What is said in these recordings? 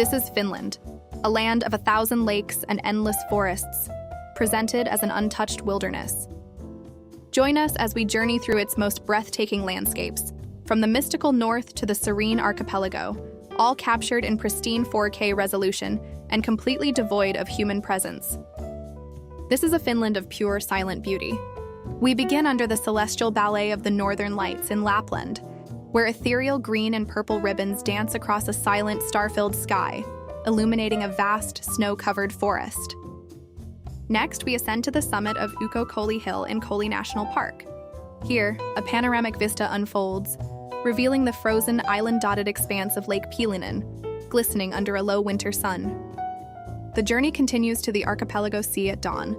This is Finland, a land of 1,000 lakes and endless forests, presented as an untouched wilderness. Join us as we journey through its most breathtaking landscapes, from the mystical north to the serene archipelago, all captured in pristine 4K resolution and completely devoid of human presence. This is a Finland of pure, silent beauty. We begin under the celestial ballet of the northern lights in Lapland, where ethereal green and purple ribbons dance across a silent, star-filled sky, illuminating a vast, snow-covered forest. Next, we ascend to the summit of Ukko-Kolli Hill in Kolli National Park. Here, a panoramic vista unfolds, revealing the frozen, island-dotted expanse of Lake Pilinen, glistening under a low winter sun. The journey continues to the Archipelago Sea at dawn,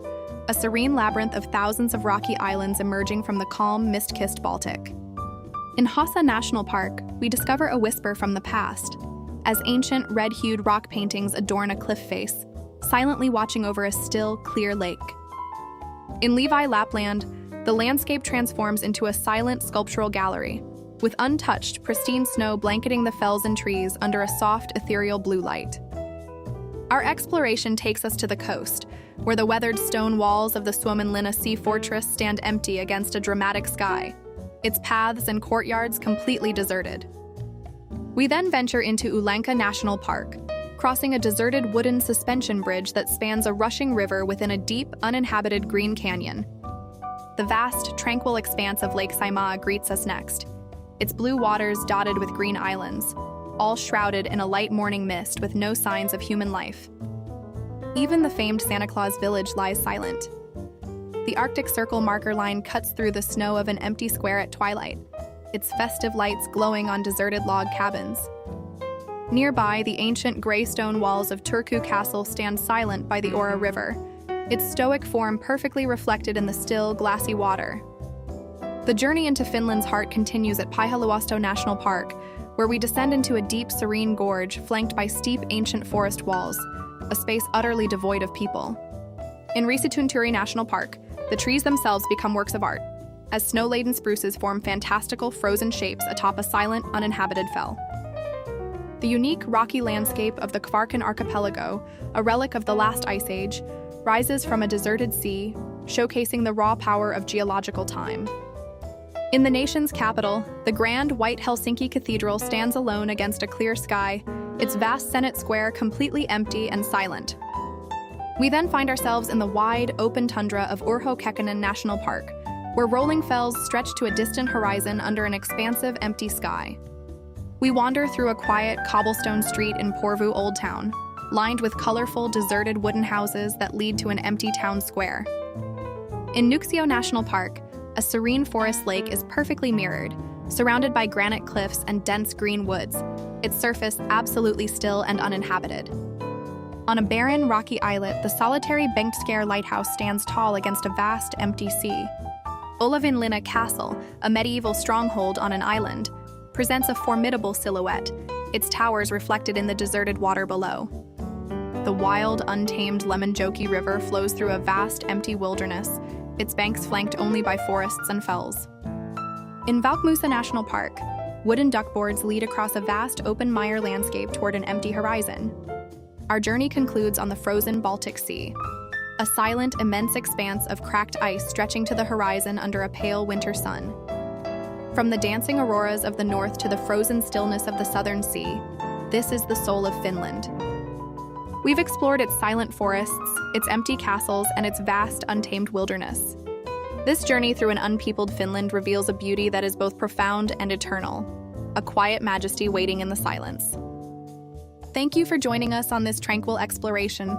a serene labyrinth of thousands of rocky islands emerging from the calm, mist-kissed Baltic. In Hassa National Park, we discover a whisper from the past, as ancient, red-hued rock paintings adorn a cliff face, silently watching over a still, clear lake. In Levi, Lapland, the landscape transforms into a silent sculptural gallery, with untouched, pristine snow blanketing the fells and trees under a soft, ethereal blue light. Our exploration takes us to the coast, where the weathered stone walls of the Suomenlinna Sea Fortress stand empty against a dramatic sky, its paths and courtyards completely deserted. We then venture into Ulanka National Park, crossing a deserted wooden suspension bridge that spans a rushing river within a deep, uninhabited green canyon. The vast, tranquil expanse of Lake Saimaa greets us next, its blue waters dotted with green islands, all shrouded in a light morning mist with no signs of human life. Even the famed Santa Claus village lies silent. The Arctic Circle marker line cuts through the snow of an empty square at twilight, its festive lights glowing on deserted log cabins. Nearby, the ancient gray stone walls of Turku Castle stand silent by the Aurora River, its stoic form perfectly reflected in the still, glassy water. The journey into Finland's heart continues at Paihaluosto National Park, where we descend into a deep, serene gorge flanked by steep, ancient forest walls, a space utterly devoid of people. In Riisitunturi National Park, the trees themselves become works of art, as snow-laden spruces form fantastical frozen shapes atop a silent, uninhabited fell. The unique rocky landscape of the Kvarken Archipelago, a relic of the last ice age, rises from a deserted sea, showcasing the raw power of geological time. In the nation's capital, the grand white Helsinki Cathedral stands alone against a clear sky, its vast Senate Square completely empty and silent. We then find ourselves in the wide, open tundra of Urho Kekkonen National Park, where rolling fells stretch to a distant horizon under an expansive, empty sky. We wander through a quiet, cobblestone street in Porvoo Old Town, lined with colorful, deserted wooden houses that lead to an empty town square. In Nuuksio National Park, a serene forest lake is perfectly mirrored, surrounded by granite cliffs and dense green woods, its surface absolutely still and uninhabited. On a barren, rocky islet, the solitary Bengtskär lighthouse stands tall against a vast, empty sea. Olavinlinna Castle, a medieval stronghold on an island, presents a formidable silhouette, its towers reflected in the deserted water below. The wild, untamed Lemmenjoki River flows through a vast, empty wilderness, its banks flanked only by forests and fells. In Valkmusa National Park, wooden duckboards lead across a vast, open mire landscape toward an empty horizon. Our journey concludes on the frozen Baltic Sea, a silent, immense expanse of cracked ice stretching to the horizon under a pale winter sun. From the dancing auroras of the north to the frozen stillness of the southern sea, this is the soul of Finland. We've explored its silent forests, its empty castles, and its vast, untamed wilderness. This journey through an unpeopled Finland reveals a beauty that is both profound and eternal, a quiet majesty waiting in the silence. Thank you for joining us on this tranquil exploration.